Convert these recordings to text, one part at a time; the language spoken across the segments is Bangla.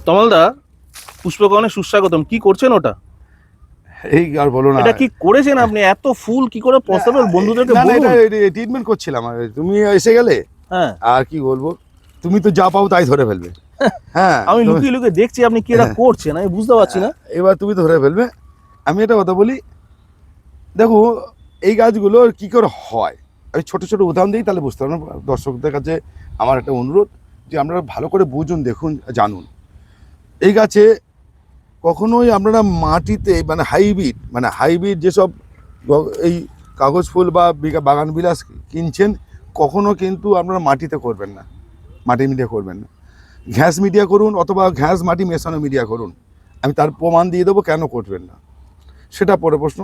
তমালদা, পুষ্পকরণে সুস্বাগতম। কি করছেন ওটা? এই আর বলো না, এটা কি করেছেন আপনি? এত ফুল কি করে পসিবল? বন্ধুদেরকে বলুন। এটা ট্রিটমেন্ট করছিলাম, তুমি এসে গেলে। হ্যাঁ, আর কি বলবো, তুমি তো যা পাও তাই ধরে ফেলবে। হ্যাঁ, আমি লুকিয়ে লুকিয়ে দেখছি আপনি কি এটা করছেন, আমি বুঝতে পারছি না। এবার তুমি ধরে ফেলবে। আমি একটা কথা বলি, দেখো এই গাছগুলো কি করে হয়, আমি ছোট ছোট উদাহরণ দিই, তাহলে বুঝতে পারবেন। দর্শকদের কাছে আমার একটা অনুরোধ যে আপনারা ভালো করে বুঝুন, দেখুন, জানুন। এই গাছে কখনোই আপনারা মাটিতে হাইব্রিড যেসব এই কাগজ ফুল বা বাগান বিলাস কিনছেন, কখনো কিন্তু আপনারা মাটিতে করবেন না, মাটি মিডিয়া করবেন না। ঘ্যাস মিডিয়া করুন, অথবা ঘ্যাস মাটি মেশানো মিডিয়া করুন। আমি তার প্রমাণ দিয়ে দেবো কেন করবেন না, সেটা পরে প্রশ্ন।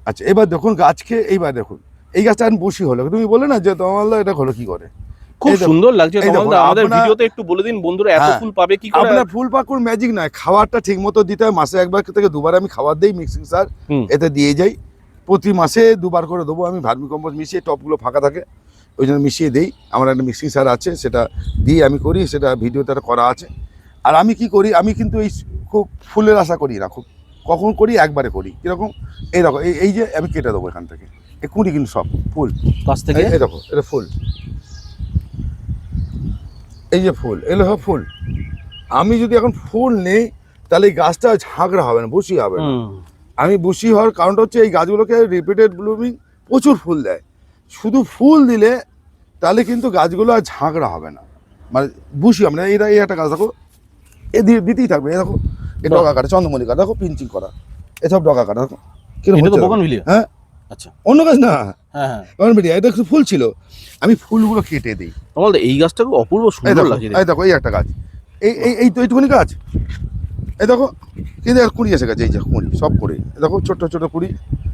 আচ্ছা, এবার দেখুন গাছকে, এইবার দেখুন এই গাছটা এখন বসি হলো, তুমি বলে না যে তোমার এটা হলো কি করে, খুব সুন্দর লাগছে তমালদা। আমাদের ভিডিওতে একটু বলে দিন বন্ধুরা, এত ফুল পাবে কি করে? আপনার ফুল পাকুর ম্যাজিক নয়, খাবারটা ঠিক মতো দিতে হয়। মাসে একবার থেকে দুবার আমি খাবার দিই, মিক্সিং সার এতে দিয়ে যাই। প্রতি মাসে দুবার করে দেবো আমি, ভার্মি কম্পোস্ট মিশিয়ে, টপগুলো ফাঁকা থাকে ওই জন্য মিশিয়ে দিই। আমার একটা মিক্সিং সার আছে, সেটা দিয়ে আমি করি, সেটা ভিডিওতে করা আছে। আর আমি কি করি, আমি কিন্তু এই খুব ফুলের আশা করি না, খুব কখন করি, একবারে করি। কীরকম, এই দেখো, এই যে আমি কেটে দেবো এখান থেকে, এই কুড়ি কিন্তু সব ফুল গাছ থেকে। এই দেখো, এটা ফুল, এই যে ফুল, এগুলো সব ফুল। আমি যদি এখন ফুল নেই, তাহলে এই গাছটা ঝাঁকড়া হবে না, বুশি হবে না। আমি বুশি হওয়ার কারণটা হচ্ছে এই গাছগুলোকে রিপিটেড ব্লুমিং, প্রচুর ফুল দেয়। শুধু ফুল দিলে তাহলে কিন্তু গাছগুলো আর ঝাঁকড়া হবে না, মানে বুশি হবে না। এই একটা গাছ দেখো, এ দিতেই থাকবে। এ দেখো, এ ডগা কাটা, চন্দ্রমল্লিকা দেখো, পিঞ্চিং করা, এসব ডগা কাটা দেখো কিরকম। হ্যাঁ, আচ্ছা, অন্য গাছ না, হ্যাঁ, এটা একটু ফুল ছিল, আমি ফুলগুলো কেটে দিই। তমালদা, এই গাছটা খুব অপূর্ব সুন্দর লাগছে। এই দেখো, এই একটা গাছ, এই তো এইটুকুনি গাছ, এই দেখো কিন্তু এর কুড়ি এসে গেছে, এই যে কুড়ি, সব কুড়ি দেখো, ছোট ছোট কুড়ি।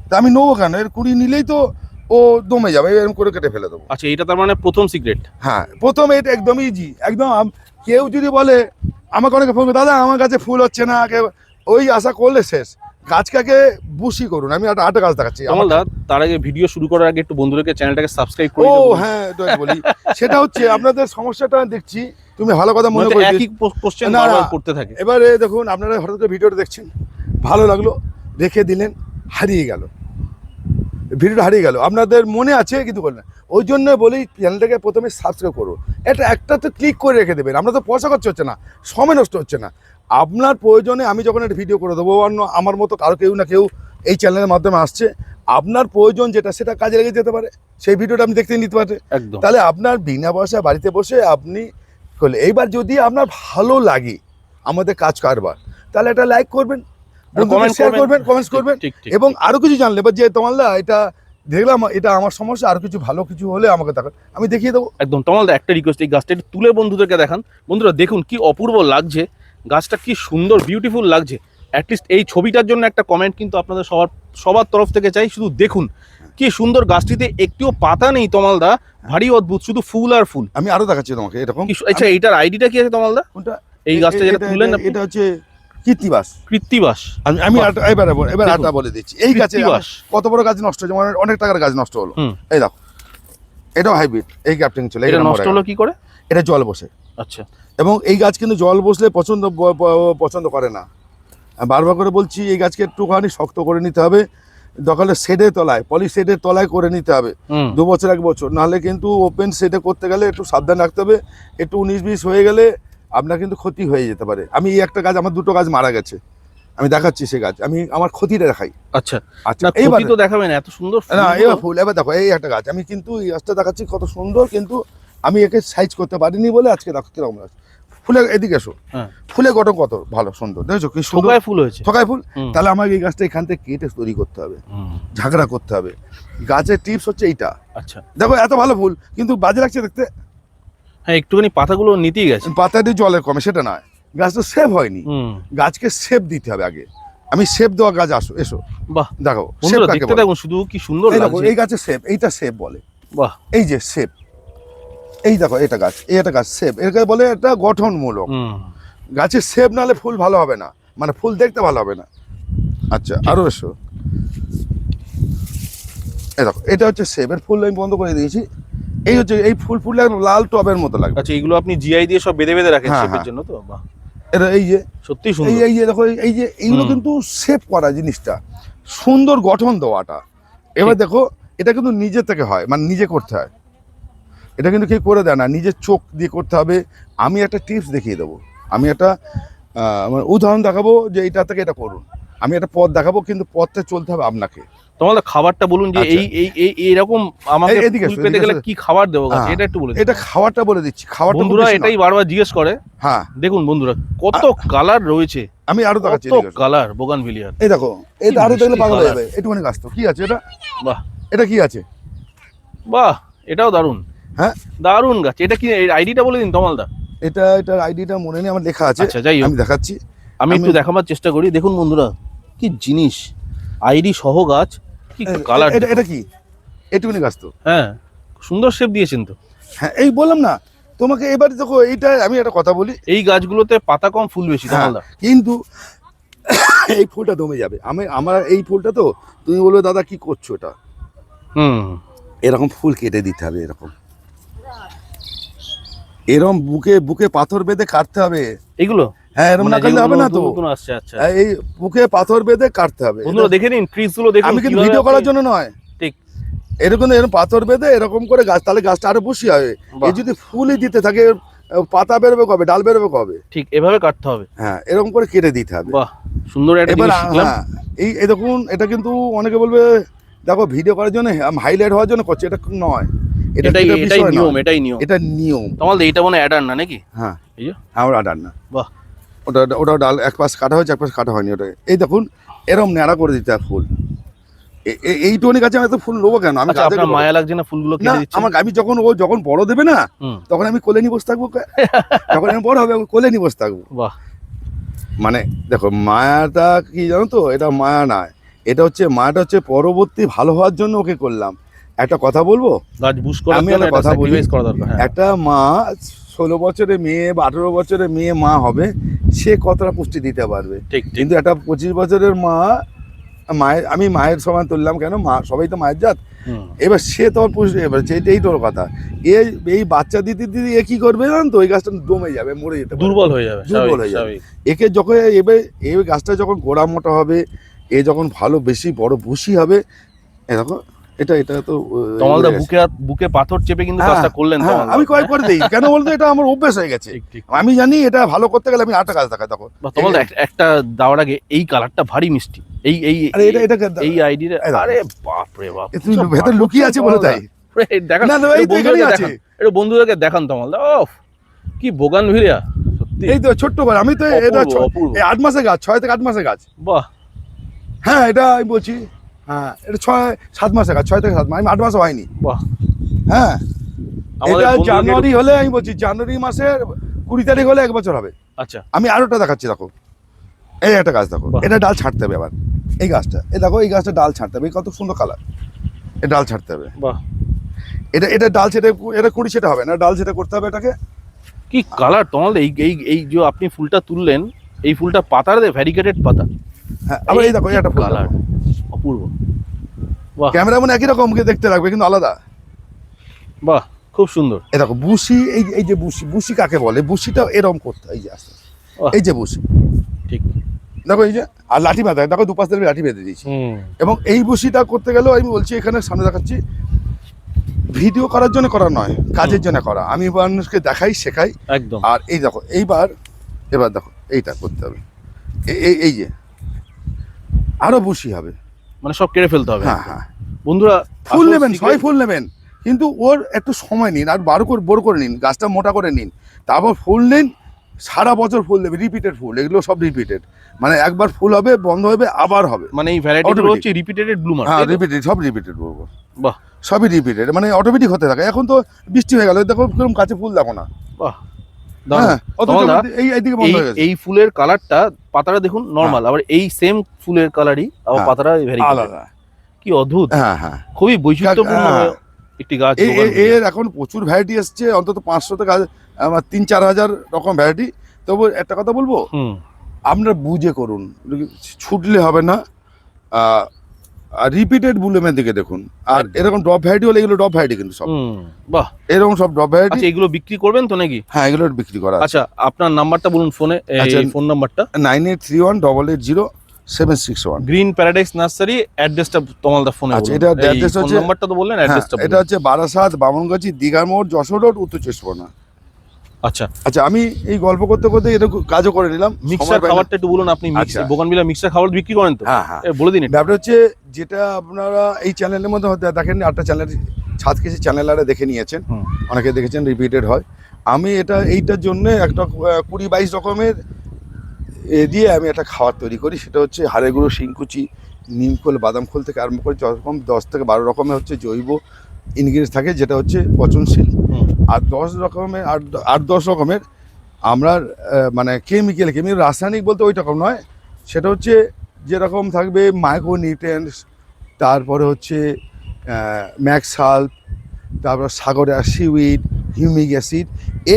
তা আমি নেবো কেন, এর কুড়ি নিলেই তো ও দমে যাবে, এরকম করে কেটে ফেলে দেবো। আচ্ছা, এটা তার মানে প্রথম সিক্রেট? হ্যাঁ, প্রথম, এটা একদম ইজি, একদম। কেউ যদি বলে, আমাকে অনেকে ফোন করে, দাদা আমার কাছে ফুল হচ্ছে না, ওই আশা করলে শেষ। গাছটাকে বুশি করুন। আমি একটা গাছ দেখাচ্ছি। তার আগে, ভিডিও শুরু করার আগে একটু বন্ধুদেরকে চ্যানেলটাকে সাবস্ক্রাইব করে। ও হ্যাঁ, বলি, সেটা হচ্ছে আপনাদের সমস্যাটা দেখছি, তুমি ভালো কথা মনে করে একই কোশ্চেন বারবার করতে থাকে। এবারে দেখুন, আপনারা হঠাৎ করে ভিডিওটা দেখছেন, ভালো লাগলো, রেখে দিলেন, হারিয়ে গেল, ভিডিওটা হারিয়ে গেল, আপনাদের মনে আছে কিন্তু করলেন। ওই জন্য বলি, চ্যানেলটাকে প্রথমে সাবস্ক্রাইব করুন। একটা তো ক্লিক করে রেখে দেবেন, আমরা তো পয়সা খরচ হচ্ছে না, সময় নষ্ট হচ্ছে না। আপনার প্রয়োজনে আমি যখন একটা ভিডিও করে দেবো, অন্য আমার মতো কারো কেউ না কেউ এই চ্যানেলের মাধ্যমে আসছে, আপনার প্রয়োজন যেটা, সেটা কাজে লেগে যেতে পারে, সেই ভিডিওটা আপনি দেখতে নিতে পারেন। তাহলে আপনার বিনা পয়সা বাড়িতে বসে আপনি করলে, এইবার যদি আপনার ভালো লাগে আমাদের কাজ কারবার, তাহলে এটা লাইক করবেন, শেয়ার করবেন, কমেন্টস করবেন। এবং আরো কিছু জানলে, বা যে তমালদা এটা দেখলাম, এটা আমার সমস্যা, আরো কিছু ভালো কিছু হলে আমাকে দেখান, আমি দেখিয়ে দেবো। একদম। তমালদা, একটা রিকোয়েস্ট, এই গাছটা একটু তুলে বন্ধুদেরকে দেখান। বন্ধুরা দেখুন কি অপূর্ব লাগছে গাছটা, কি সুন্দর বিউটিফুল লাগছে। অ্যাটলিস্ট এই ছবিটার জন্য একটা কমেন্ট কিন্তু আপনাদের সবার তরফ থেকে চাই। শুধু দেখুন কি সুন্দর, গাছটিতে একটিও পাতা নেই তমালদা, ভারী অদ্ভুত, শুধু ফুল আর ফুল। আমি আরো দেখাচ্ছি তোমাকে এরকম। আচ্ছা, এইটার আইডিটা কি আছে তমালদা? কোনটা? এই গাছটা যেটা তুললেন, এটা হচ্ছে কৃত্তিবাস। কৃত্তিবাস। আমি এবার আটা বলে দিচ্ছি। এই গাছে কত বড় গাছ নষ্ট হয়েছে, মানে অনেক টাকার গাছ নষ্ট হলো। এই দেখো, এটাও হাইব্রিড, এই গ্যাপটিং চলে। এটা নষ্ট হলো কি করে? এটা জল বসে। আচ্ছা, এবং এই গাছ কিন্তু জল বসলে পছন্দ করে না। বারবার করে বলছি, এই গাছকে একটুখানি শক্ত করে নিতে হবে, দরকার শেডের তলায়, পলি শেডের তলায় করে নিতে হবে 2 বছর 1 বছর। নাহলে কিন্তু ওপেন শেডে করতে গেলে একটু সাবধান রাখতে হবে। একটু 19-20 হয়ে গেলে আপনার কিন্তু ক্ষতি হয়ে যেতে পারে। আমি এই একটা গাছ, আমার 2টো গাছ মারা গেছে, আমি দেখাচ্ছি সে গাছ, আমি আমার ক্ষতিটা দেখাই। আচ্ছা আচ্ছা, এইবার তো দেখাবেন, এত সুন্দর না এবার ফুল। এবার দেখো, এই একটা গাছ, আমি কিন্তু এই গাছটা দেখাচ্ছি কত সুন্দর, কিন্তু আমি একে সাইজ করতে পারিনি বলে আজকে দেখো কিরকম গাছ। ফুলে এদিকে এসো, ফুলে গঠন কত ভালো সুন্দর, দেখছো কি সুন্দর ফুল হয়েছে, থকায় ফুল। তাহলে আমাকে এই গাছটা এখান থেকে কেটে তৈরি করতে হবে, ঝাঁকড়া করতে হবে। গাছের টিপস হচ্ছে এইটা। আচ্ছা, দেখো এত ভালো ফুল, কিন্তু বাজে লাগছে দেখতে। হ্যাঁ, একটুখানি পাতাগুলো নিতেই গেছে, পাতাটি জলের কমে, সেটা নয়, গাছটা সেভ হয়নি। গাছকে সেভ দিতে হবে আগে। আমি সেভ দেওয়া গাছ, এসো বাহ, দেখো দেখতে দেখো শুধু কি সুন্দর লাগছে। এই গাছের সেভ, এইটা সেভ বলে, বাহ, এই যে সেভ, এই দেখো এটা গাছ, এটা গাছ সেভ, এটাকে বলে এটা গঠনমূলক। গাছের সেভ নাহলে ফুল ভালো হবে না, মানে ফুল দেখতে ভালো হবে না। আচ্ছা, আরো এসো, এই দেখো, এটা হচ্ছে সেভ, এর ফুল আমি বন্ধ করে দিয়েছি। এই হচ্ছে, এই ফুলটা লাল টবের মতো লাগবে। আচ্ছা, এগুলো আপনি জিআই দিয়ে সব বেঁধে রাখেন শেপের জন্য তো? বাহ, এটা এই যে সত্যি এই সুন্দর। এই যে দেখো এই যে এইগুলো হুম। কিন্তু শেপ করা জিনিসটা, সুন্দর গঠন দেওয়াটা। এবার দেখো এটা কিন্তু নিজে থেকে হয়, মানে নিজে করতে হয়, এটা কিন্তু কেউ করে দেয় না, নিজের চোখ দিয়ে করতে হবে। আমি একটা টিপস দেখিয়ে দেবো, আমি একটা মানে উদাহরণ দেখাবো যে এটা থেকে এটা করুন, আমি একটা পথ দেখাবো, কিন্তু পথটা চলতে হবে আপনাকে। তোমাদের খাবারটা বলুন যে আচ্ছা। এই এই এই এইরকম আমাকে এদিকে ফুল এসো, পেতে এদিকে গেলে এসো। কি খাবার দেবো গাছে, হ্যাঁ, এটা একটু বলে দিন। এটা খাওয়াটা বলে দিচ্ছি, খাওয়াটা খুব বন্ধুরা বেশি এটাই নয়। বারবার জিজ্ঞেস করে। হ্যাঁ, দেখুন বন্ধুরা কত কালার রয়েছে, আমি আরো দেখাচ্ছি, কত এদিকে এসো। কালার বোগানভিলিয়ার। এই দেখো, এটা আরো দেখলে মিষ্টি পাগল হয়ে colour। যাবে। একটুখানি গাছ তো কি আছে এটা, বাহ এটা কি আছে? বাহ, এটাও দারুণ, হ্যাঁ, দারুণ গাছ। এটা কি আইডিটা বলে দিন তমালদা। এটার আইডিটা মনে নেই, আমার লেখা আছে। আচ্ছা যাই হোক, আমি দেখাচ্ছি। আমি একটু দেখাবার চেষ্টা করি। দেখুন বন্ধুরা কি জিনিস, আইডি সহ গাছ, কি কালার। এটা কি, একটুখানি গাছ তো। হ্যাঁ, সুন্দর শেপ দিয়েছেন তো। হ্যাঁ, এই বললাম না তোমাকে, এবার দেখো এইটা আমি একটা কথা বলি। এই গাছগুলোতে পাতা কম ফুল বেশি হ্যাঁ, তমালদা। কিন্তু এই ফুলটা দমে যাবে। আমার এই ফুলটা তো, তুমি বলবে দাদা কি করছো এটা, হুম, এরকম ফুল কেটে দিতে হবে, এরকম এরকম বুকে বুকে পাথর বেঁধে কাটতে হবে। এগুলো হ্যাঁ, এরকম মানে না কাটলে হবে না তো। নতুন নতুন আসছে। আচ্ছা এই বুকে পাথর বেঁধে কাটতে হবে। বন্ধুরা দেখে নিন ট্রিজ গুলো দেখুন। আমি কিন্তু কিভাবে ভিডিও করার আপনি- জন্য নয়, ঠিক। এরকম পাথর বেঁধে এরকম করে গাছ, তাহলে গাছটা আরো বেশি হবে। বাহ। এই যদি ফুলই দিতে থাকে, পাতা বেরোবে কবে, ডাল বেরোবে কবে? ঠিক এভাবে কাটতে হবে। হ্যাঁ, এরকম করে কেটে দিতে হবে। বাহ, সুন্দর একটা এবার জিনিস শিখলাম। হ্যাঁ, এই দেখুন, এটা কিন্তু অনেকে বলবে দেখো ভিডিও করার জন্য হাইলাইট হওয়ার জন্য করছে, এটা নয়, এটা এটাই এটাই বিষয় নিয়ম, নয়, এটাই নিয়ম। এটা নিয়ম। তমালদা এটা মনে অ্যাডার না নাকি? হ্যাঁ, এই যে আমার আডার না, বাহ, ওটা ওটা ডাল এক পাশ কাটা হয়েছে, এক পাশ কাটা হয়নি। ওটা এই দেখুন, এরকম ন্যাড়া করে দিতে হয় ফুল। এই টনি গাছে আমি এত ফুল নেবো কেন? আমি আচ্ছা গাছে আপনার দেবো। মায়া লাগছে না ফুলগুলো না, কেটে দিচ্ছেন? আমি যখন বড় দেবে না, হুম, তখন আমি কোলে নিয়ে বসে থাকবো। যখন আমি বড় হবে, আমি কোলে নিয়ে বসে থাকবো। বাহ, মানে দেখো, মায়াটা কি জানো তো, এটা মায়া নয়, এটা হচ্ছে মায়াটা হচ্ছে পরবর্তী ভালো হওয়ার জন্য ওকে করলাম। একটা কথা বলবো, গাছ বুশ করার আমি জন্য একটা কথা বলি। স্যাক্রিফাইস করা দরকার। হ্যাঁ, একটা মা 16 বছরের মেয়ে বা 18 বছরের মেয়ে মা হবে, সে কতটা পুষ্টি দিতে পারবে? ঠিক ঠিক। কিন্তু একটা 25 বছরের মা, আমি মায়ের সমান তুললাম কেন, মা সবাই তো মায়ের জাত। হুম, এবার সে তো আর পুষ্টি, এবার এইটাই তোর কথা। এই বাচ্চা দিতে দিতে এ কি করবে জান তো, ওই গাছটা দমে যাবে, মরে যেতে পারে। দুর্বল হয়ে যাবে, দুর্বল স্বাভাবিক, হয়ে যাবে। স্বাভাবিক। একে যখন এই গাছটা যখন গোড়া মোটা হবে, এ যখন ভালো বেশি বড় ভুসি হবে, এ দেখো, এটা তো তমালদা উড়ে গেছে। বুকে পাথর চেপে কিন্তু হ্যাঁ, কাজটা করলেন হ্যাঁ, তমালদা। আমি কয়েক করে দিই কেন বলতো, এটা আমার অভ্যেস হয়ে গেছে। ঠিক ঠিক। আমি জানি এটা ভালো করতে গেলে আমি আটটা গাছ দেখাই। দেখো বাহ, তমালদা একটা দেওয়ার আগে এই কালারটা ভারী মিষ্টি। এই এই আরে এটা এই আইডিটা, এই দেখো। আরে বাপ রে বাপ, তুমি ভেতর লুকিয়ে আছে বলে তাই। দেখান না, না, এই তো এখানেই আছে। একটু বন্ধুদেরকে দেখান তমালদা। ওফ, কি বোগানভিলিয়া, সত্যি এই তো ছোট্ট ভাই, আমি তো এটা অপূর্ব, অপূর্ব। 8 মাসের গাছ, 6 থেকে 8 মাসের গাছ। বাহ, হ্যাঁ, এটা আমি বলছি, হ্যাঁ, এটা 6-7 মাসের গাছ, 6 থেকে 7 মাস, আমি 8 মাসে হয়নি। বাহ। হ্যাঁ, আমাদের এটা বন্ধুদেরকে জানুয়ারি হলে, আমি বলছি জানুয়ারি মাসের 20 তারিখ হলে 1 বছর হবে। আচ্ছা, আমি আরোটা দেখাচ্ছি, দেখো এই একটা গাছ দেখো, বাহ। এটা ডাল ছাড়তে হবে। আবার এই গাছটা, এই দেখো, এই গাছটা ডাল ছাড়তে হবে, এই কত সুন্দর কালার, এই ডাল ছাড়তে হবে। বাহ, এটা ডাল ছেটে, এটা কুড়ি সেটা হবে না, ডাল ছেটে করতে হবে এটাকে। কি কালার তমালদা। এই এই এই যে আপনি ফুলটা তুললেন, এই ফুলটা পাতার ভ্যারিকেটেড পাতা। হ্যাঁ, আবার এই দেখো, এই একটা ফুল কালার দেখো। অপূর্ব। বাহ, ক্যামেরা মানে একই রকম দেখতে লাগবে, কিন্তু আলাদা। বাহ, খুব সুন্দর। এই দেখো বুসি, এই যে বুসি কাকে বলে, বুসিটা এরকম করতে হয়, এই যে আস্তে আস্তে। বাহ। এই যে বুসি, ঠিক। দেখো এই যে, আর লাঠি বাঁধা, দেখো দুপাশ থেকে লাঠি বেঁধে দিয়েছি। হুম, এবং এই বুসিটা করতে গেলেও আমি বলছি, এখানে সামনে দেখাচ্ছি, ভিডিও করার জন্য করা নয়, কাজের জন্য করা। আমি মানুষকে দেখাই, শেখাই। একদম। আর এই দেখো, এবার দেখো এইটা করতে হবে, এই যে আরো বুসি হবে। মানে সব কেটে ফেলতে হবে। হ্যাঁ, হ্যাঁ, বন্ধুরা ফুল আসল নেবেন, secret- ছয় ফুল নেবেন, কিন্তু ওর একটু সময় নিন, আর বড় করে নিন, গাছটা মোটা করে নিন, তারপর ফুল নিন, সারা বছর ফুল দেবে, রিপিটেড ফুল, এগুলো সব রিপিটেড, মানে একবার ফুল হবে, বন্ধ হবে, আবার হবে। মানে এই ভ্যারাইটি গুলো Automatic। হচ্ছে রিপিটেড ব্লুমার। হ্যাঁ, রিপিটেড, সব রিপিটেড বলবো, বাহ, সবই রিপিটেড, মানে অটোমেটিক হতে থাকে। এখন তো বৃষ্টি হয়ে গেল, দেখো কিরকম কাছে ফুল দেখো না। বাহ, হ্যাঁ, অথচ তমালদা, এইদিকে বন্ধ হয়ে গেছে। এই ফুলের কালারটা, পাতাটা দেখুন নরমাল, আবার এই সেম ফুলের কালারই আবার হ্যাঁ, পাতাটা ভ্যারিকেটেড। আলাদা। কি অদ্ভুত, হ্যাঁ, হ্যাঁ, খুবই বৈচিত্র্যপূর্ণ হ্যাঁ। একটি গাছ। এর এখন প্রচুর ভ্যারাইটি এসছে, অন্তত 500 থেকে আমার 3-4 হাজার রকম ভ্যারাইটি। তবু একটা কথা বলবো, হুম, আপনারা বুঝে করুন, ছুটলে হবে না। আর রিপিটেড বুলেমের দিকে দেখুন, আর এরকম ড্রপ ভ্যারাইটি হলে এগুলো ড্রপ ভ্যারাইটি কিন্তু সব, বাহ, এরকম সব ড্রপ ভ্যারাইটি। আচ্ছা এগুলো বিক্রি করবেন তো নাকি? হ্যাঁ, এগুলো বিক্রি করা আছে। আচ্ছা আপনার নাম্বারটা বলুন, ফোনে আচ্ছা, ফোন নাম্বারটা। 9831880761। গ্রিন প্যারাডাইস নার্সারি, অ্যাড্রেসটা তমালদা ফোনে আচ্ছা, বলুন। এটা এই অ্যাড্রেস ফোন হচ্ছে, নাম্বারটা তো বললেন, হ্যাঁ, অ্যাড্রেসটা এটা হচ্ছে বারাসাত, বামনগাছি, দীঘার মোড়, যশোর রোড, উত্তর চব্বিশ পরগনা। আচ্ছা, আচ্ছা, আমি এই গল্প করতে করতে এটা কাজও করে নিলাম। মিক্সার খাবারটা একটু বলুন, আপনি আচ্ছা। বোগানভিলা মিক্সার খাবার বিক্রি করেন তো? হ্যাঁ, হ্যাঁ, বলে দিন একটু। ব্যাপারটা হচ্ছে যেটা আপনারা এই চ্যানেলের মধ্যে হয়তো দেখেন, আটটা চ্যানেল, ছাদ কৃষি চ্যানেলারে দেখে নিয়েছেন, হুম। অনেকে দেখেছেন, রিপিটেড হয়। আমি এইটার জন্য একটা 20-22 রকমের দিয়ে আমি একটা খাবার তৈরি করি। সেটা হচ্ছে হাড়ের গুঁড়ো, শিংকুচি, নিমখোল, বাদাম খোল থেকে আরম্ভ করে যরকম 10 থেকে 12 রকমের হচ্ছে জৈব ইনগ্রিডিয়েন্টস থাকে, যেটা হচ্ছে পচনশীল। হুম। আর 10 রকমের 8-10 রকমের আমরা মানে কেমিক্যাল রাসায়নিক বলতে ওই রকম নয়, সেটা হচ্ছে যেরকম থাকবে মাইক্রোনিউট্রিয়েন্টস, তারপরে হচ্ছে ম্যাক্সাল্প, তারপর সাগরের সিউইড, হিউমিক অ্যাসিড,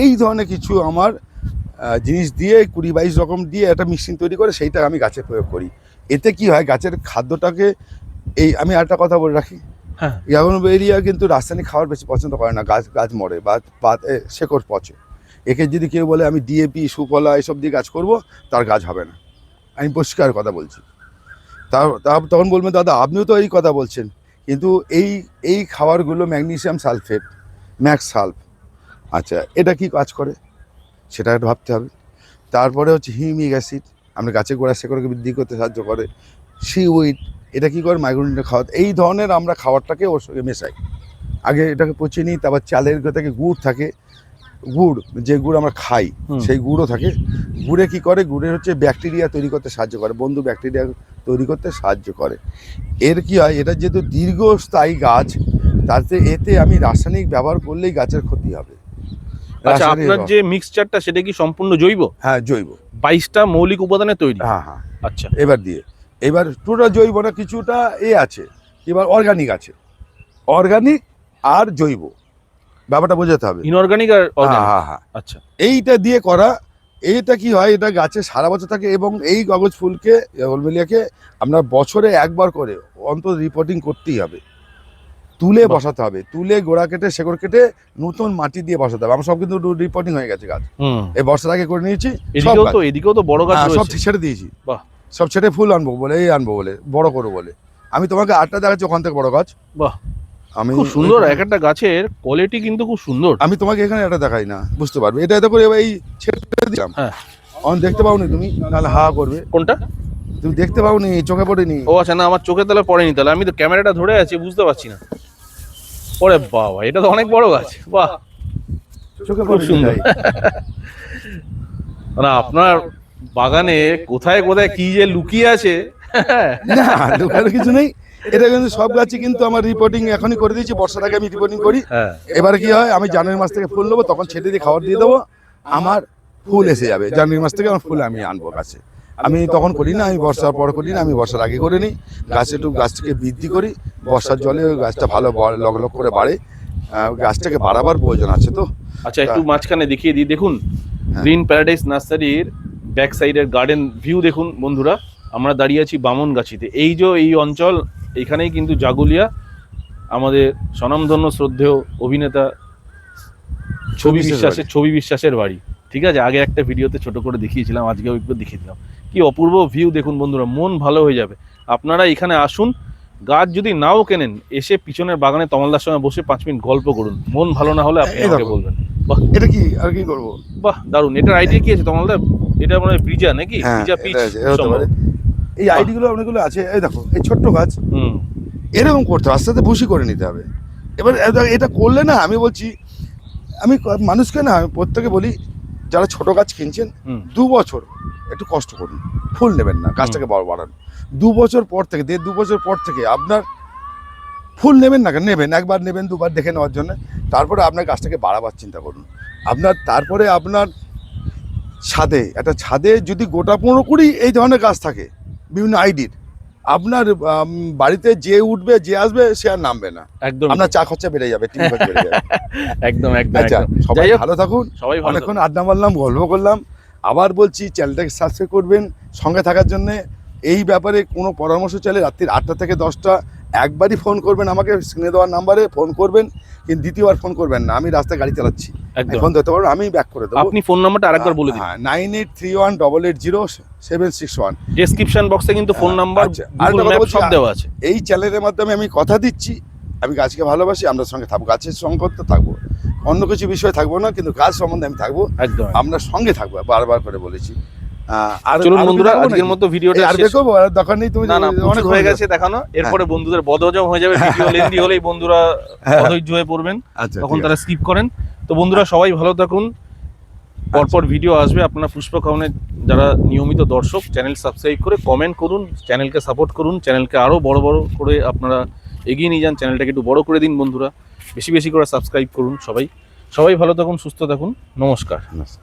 এই ধরনের কিছু আমার জিনিস দিয়ে 20-22 রকম দিয়ে একটা মিক্সিং তৈরি করে সেইটা আমি গাছে প্রয়োগ করি। এতে কি হয়, গাছের খাদ্যটাকে আমি একটা কথা বলে রাখি, হ্যাঁ। এখন এরিয়া কিন্তু রাসায়নিক খাবার বেশি পছন্দ করে না, গাছ মরে বা শেকড় পচে। একে যদি কেউ বলে আমি ডিএপি, সুফলা এসব দিয়ে গাছ করব, তার গাছ হবে না। আমি পরিষ্কার কথা বলছি। তখন বলবেন দাদা আপনিও তো এই কথা বলছেন, কিন্তু এই খাবারগুলো ম্যাগনেসিয়াম সালফেট, ম্যাক্স সালফ, আচ্ছা এটা কি কাজ করে সেটা একটু ভাবতে হবে। তারপরে হচ্ছে হিউমিক অ্যাসিড, আমরা গাছের গোড়া শেকড়কে বৃদ্ধি করতে সাহায্য করে। সিউইড, এটা কী করে, মাইক্রোনিউট্রিয়েন্ট খাওয়া। এই ধরনের আমরা খাবারটাকে ওর সঙ্গে মেশাই। আগে এটাকে পচিয়ে নিই, তারপর চালের থেকে গুড় থাকে, গুড় যে গুড় আমরা খাই সেই গুড়ও থাকে। গুড়ে কি করে, গুড়ের হচ্ছে ব্যাকটেরিয়া তৈরি করতে সাহায্য করে, বন্ধু ব্যাকটেরিয়া তৈরি করতে সাহায্য করে। এর কি হয়, এটা যেহেতু দীর্ঘস্থায়ী গাছ, এতে আমি রাসায়নিক ব্যবহার করলেই গাছের ক্ষতি হবে। আচ্ছা আপনার যে মিক্সচারটা সেটা কি সম্পূর্ণ জৈব? হ্যাঁ, জৈব। 22টা মৌলিক উপাদানে তৈরি? হ্যাঁ, হ্যাঁ। আচ্ছা, এবার পুরোটা জৈব না, কিছুটা আছে, এবার অর্গানিক আছে, অর্গানিক আর জৈব, ব্যাপারটা বোঝাতে হবে। ইনঅর্গানিক আর অর্গানিক। হ্যাঁ, হ্যাঁ। আচ্ছা, এইটা দিয়ে করা, এইটা কি হয়, এটা গাছে সারা বছর থাকে এবং এই কাগজ ফুলকে ওলমেলিয়াকে আমরা বছরে একবার করে অন্তত রিপোর্টিং করতেই হবে, তুলে বসাতে হবে, তুলে গোড়া কেটে শেকড় কেটে নতুন মাটি দিয়ে বসাতে হবে। আমার সব কিন্তু রিপোর্টিং হয়ে গেছে গাছ, এই বর্ষার আগে করে নিয়েছি। এদিকেও তো বড় গাছ সব রয়েছে। ছেড়ে দিয়েছি, বাহ, সব ছেড়ে ফুল আনবো বলে, আনবো বলে, বড় করবো বলে। আমি তোমাকে 8টা দেখাচ্ছি ওখান থেকে বড় গাছ। বাহ, আমি খুব সুন্দর, এক একটা গাছের কোয়ালিটি কিন্তু খুব সুন্দর। আমি তোমাকে এখানে এটা দেখাই না, বুঝতে পারবে। এটা এত করে এই ছেড়ে দিলাম। হ্যাঁ, দেখতে পাওনি তুমি, নাহলে হা করবে। কোনটা? তুমি দেখতে পাওনি, চোখে পড়েনি। ও আচ্ছা, না আমার চোখে তাহলে পড়েনি, তাহলে আমি তো ক্যামেরাটা ধরে আছি, বুঝতে পারছি না। ওরে বাবা, এটা তো অনেক বড় গাছ। বাহ, চোখে খুব সুন্দর। মানে আপনার বাগানে কোথায় কোথায় কি যে লুকিয়ে আছে। না, লুকানোর কিছু নেই। এটা কিন্তু সব গাছই কিন্তু আমার রিপোর্টিং এখনই করে দিয়েছি, বর্ষার আগে আমি রিপোর্টিং করি। এবারে কি হয়, আমি জানুয়ারি মাস থেকে ফুল নেবো, তখন ছেটে দিয়ে খাবার দিয়ে দেবো, আমার ফুল এসে যাবে। জানুয়ারি মাস থেকে আমার ফুল আমি আনবো গাছে। আমি তখন করি না, আমি বর্ষার পর করি না, আমি বর্ষার আগে করে নিই। গাছটাকে বৃদ্ধি করি, বর্ষার জলে গাছটা ভালো লগ করে বাড়ে। গাছটাকে বাড়াবার প্রয়োজন আছে তো। আচ্ছা, একটু মাঝখানে দেখিয়ে দিই, দেখুন গ্রিন প্যারাডাইস নার্সারির ব্যাক সাইডের গার্ডেন ভিউ দেখুন বন্ধুরা। আমরা দাঁড়িয়ে আছি বামনগাছিতে। এই অঞ্চল, এখানেই কিন্তু জাগুলিয়া, আমাদের স্বনামধন্য শ্রদ্ধেয় অভিনেতা ছবি বিশ্বাসের বাড়ি। ঠিক আছে, আগে একটা ভিডিওতে ছোট করে দেখিয়েছিলাম, আজকেও একটু দেখিয়ে দিলাম। কি অপূর্ব ভিউ দেখুন বন্ধুরা, মন ভালো হয়ে যাবে। আপনারা এখানে আসুন, গাছ যদি নাও কেনেন, এসে পিছনের বাগানে তমালদার সঙ্গে বসে 5 মিনিট গল্প করুন। মন ভালো না হলে আপনি আমাকে বলবেন। বাহ, এটা কি আর কি করবো। বাহ, দারুন। এটার আইডিয়া কি আছে তমালদা? এটা মানে ব্রিজা নাকি? Brezza pitch. এই আইডিগুলো অনেকগুলো আছে। এই দেখো, এই ছোট্ট গাছ এরকম করতে হবে, আস্তে আস্তে ভুসি করে নিতে হবে। এবার এটা করলে না, আমি বলছি, আমি মানুষকে না, আমি প্রত্যেকে বলি, যারা ছোট গাছ কিনছেন 2 বছর একটু কষ্ট করুন, ফুল নেবেন না, গাছটাকে বাড়ান। 2 বছর পর থেকে, 1.5-2 বছর পর থেকে আপনার ফুল নেবেন না, নেবেন একবার, নেবেন দুবার দেখে নেওয়ার জন্য। তারপরে আপনার গাছটাকে বাড়াবার চিন্তা করুন। তারপরে আপনার ছাদে যদি গোটা 15-20 এই ধরনের গাছ থাকে বিভিন্ন আইডির, আপনার বাড়িতে যে উঠবে, যে আসবে, সে আর নামবে না। একদম, আপনার চা খরচা বেড়ে যাবে, টিন খরচা বেড়ে যাবে। একদম একদম। আচ্ছা, সবাই ভালো থাকুন। সবাই ভালো অনেকক্ষণ আড্ডা মারলাম, গল্প করলাম। আবার বলছি, চ্যানেলটাকে সাবস্ক্রাইব করবেন, সঙ্গে থাকার জন্য এই ব্যাপারে কোনো পরামর্শ চাইলে রাত্রির 8টা থেকে 10টা একবারই ফোন করবেন আমাকে, স্ক্রিনে দেওয়ার নাম্বারে ফোন করবেন, কিন্তু দ্বিতীয়বার ফোন করবেন না। আমি রাস্তায় গাড়ি চালাচ্ছি, একদম ফোন ধরতে পারবেন, আমি ব্যাক করে দেবো। আপনি ফোন নাম্বারটা আরেকবার বলে দিন। হ্যাঁ, 9831880761। ডেসক্রিপশন বক্সে কিন্তু ফোন নাম্বার, আচ্ছা, গুগল আরেকটা কথা ম্যাপ বলছি, সব দেওয়া আছে। এই চ্যানেলের মাধ্যমে আমি কথা দিচ্ছি, আমি গাছকে ভালোবাসি, আমরা সঙ্গে থাকবো, গাছের সঙ্গে তো থাকবো, অন্য কিছু বিষয় থাকবো না, কিন্তু গাছ সম্বন্ধে আমি থাকবো, একদম আমরা সঙ্গে থাকবো, বারবার করে বলেছি। আর চলুন আর বন্ধুরা, দেখাবো আজকের নাকি? মতো ভিডিওটা আর শেষ। দেখাবো, আর দরকার নেই, তুমি না না, অনেক প্রচুর হয়ে গেছে দেখানো। এরপরে বন্ধুদের বদহজম হয়ে যাবে, ভিডিও লেন্দি হলেই বন্ধুরা অধৈর্য হয়ে পড়বেন, আচ্ছা, তখন ঠিক তারা স্কিপ করেন। তো বন্ধুরা সবাই ভালো থাকুন, পরপর ভিডিও আসবে। আপনারা পুষ্প খাওয়ানের যারা নিয়মিত দর্শক, চ্যানেল সাবস্ক্রাইব করে কমেন্ট করুন, চ্যানেলকে সাপোর্ট করুন, চ্যানেলকে আরও বড় বড় করে আপনারা এগিয়ে নিয়ে যান, চ্যানেলটাকে একটু বড় করে দিন বন্ধুরা, বেশি বেশি করে সাবস্ক্রাইব করুন। সবাই ভালো থাকুন, সুস্থ থাকুন, নমস্কার। আছে।